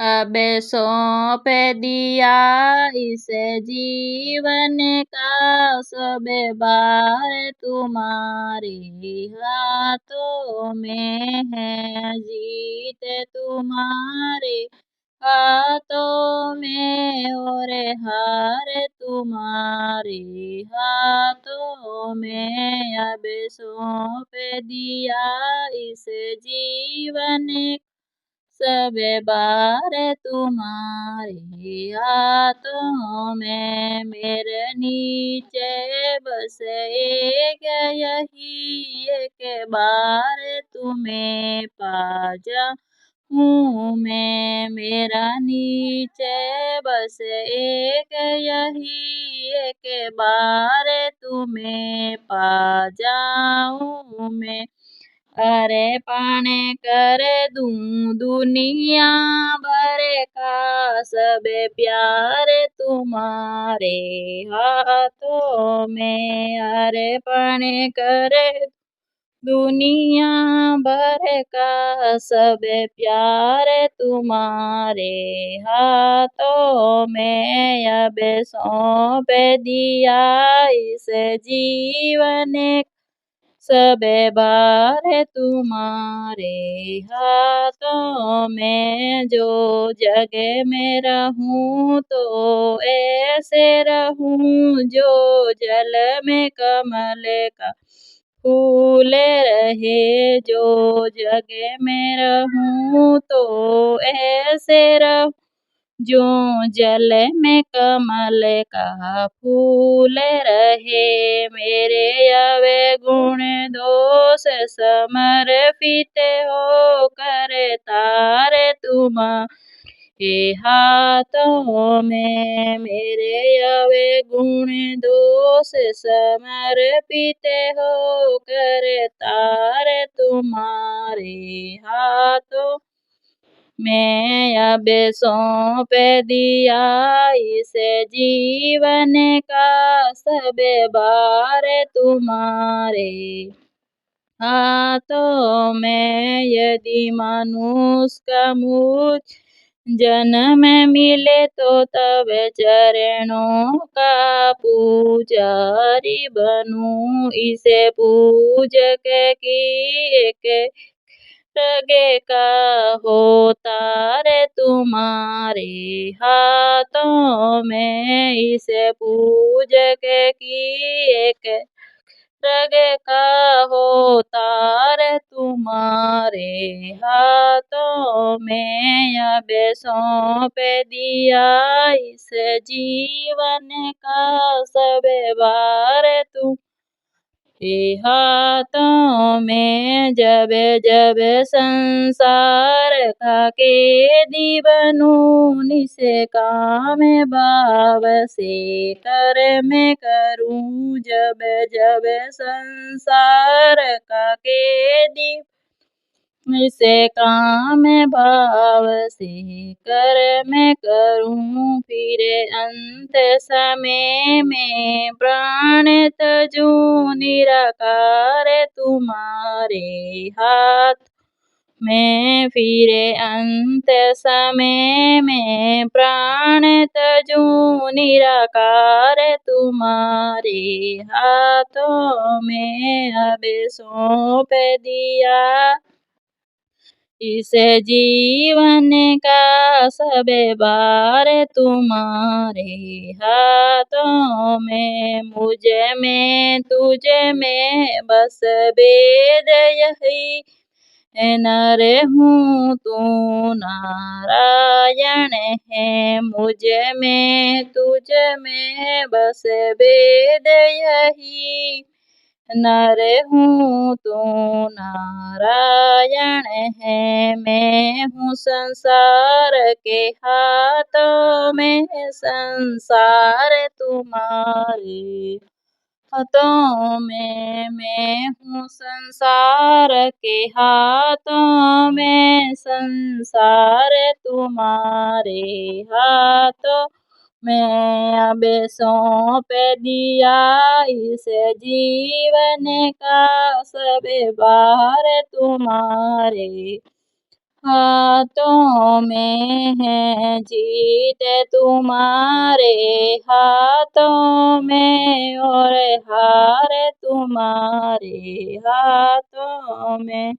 अब सौंप दिया इस जीवन का सब भार तुम्हारे हाथों में है। जीत तुम्हारे हाथों में और हार तुम्हारे हाथों में। अब सौंप दिया इस जीवन सब बार तुम्हारे हाथों में। मेरे नीचे बस एक यही एक बार तुम्हें पा जाऊं मैं। मेरा नीचे बस एक यही एक बार तुम्हें पा जाऊं मैं। अर्पण कर दूं दुनिया भर का सब प्यार तुम्हारे हाथों में। अर्पण कर दुनिया भर का सब प्यार तुम्हारे हाथों में। अब सौंप दिया इस जीवन सब भार तुम्हारे हाथों में। जो जग में रहूं तो ऐसे रहूं जो जल में कमल का फूल रहे। जो जग में रहूं तो ऐसे रहूं जो जल में कमल का फूल रहे। मेरे अवगुण दोष समर्पित हो कर तारे तुम्हारे हाथों में। मेरे अवगुण दोष समर्पित हो कर तारे तुम्हारे हाथों मैं। अब सौंप दिया इस जीवन का सब भार तुम्हारे हाथों में। यदि मनुष्य का मुझ जन्म मिले तो तब चरणों का पुजारी बनूं। इसे पूजक की एक लगे का होता रे तुम्हारे हाथों में। इस पूजक की एक रग का होता रे तुम्हारे हाथों में। अब सौंप दिया इस जीवन का सब भार तुम हाथों में। जब जब संसार का कैदी बनूं निस काम भाव से कर्म करूं। जब जब संसार का कैदी से काम भाव से कर्म करूं। फिर अंत समय में प्राण तजूं निराकार तुम्हारे हाथ में। फिर अंत समय में प्राण तजूं निराकार तुम्हारे हाथों में। अब सौंप दिया इस जीवन का सब भार तुम्हारे हाथों में। मुझ में तुझ में बस भेद यही नर हूँ तू नारायण है। मुझ में तुझ में बस भेद यही नर हूँ तू नारायण है। मैं हूँ संसार के हाथों में संसार तुम्हारे हाथों में। मैं हूँ संसार के हाथों में संसार तुम्हारे हाथों मैं। अब सौंप दिया इस जीवन का सब भार तुम्हारे हाथों में है जीत तुम्हारे हाथों में, और हार तुम्हारे हाथों में।